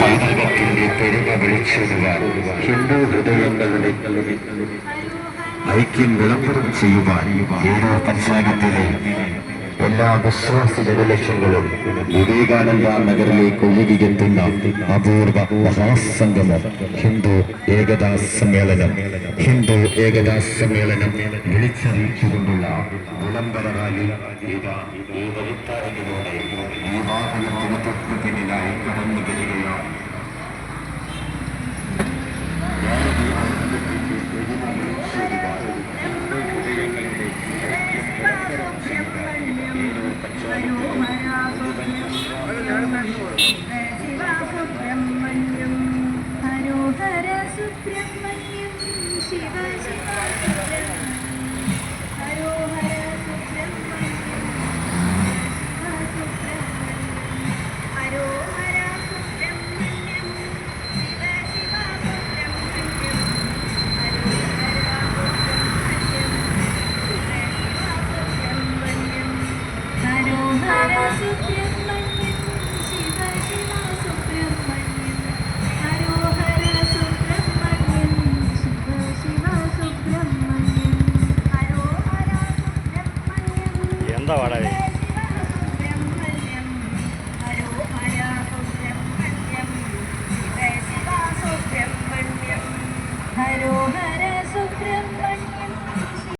പൈതൃകത്തിന്റെ പെരുമ വിളിച്ചെഴുതുവാൻ ഹിന്ദു ഹൃദയങ്ങളുടെ ഐക്യം വിളംബരം ചെയ്യുവാൻ ഓരോ പഞ്ചായത്തിലെ എല്ലാ വിശ്വാസ ജനലക്ഷങ്ങളും വിവേകാനന്ദ നഗറിലേക്ക് ഒഴുകിയെത്തുന്ന അപൂർവ മഹാസംഗമം ഹിന്ദു ഏകതാ സമ്മേളനം വിളിച്ചറിയിച്ചുകൊണ്ടുള്ള വിളംബര റാലി ഈ വഴിത്താരയിലൂടെ ഈ വാഹനത്തിന് തൊട്ടു പിന്നിലായി കടന്നു വരിക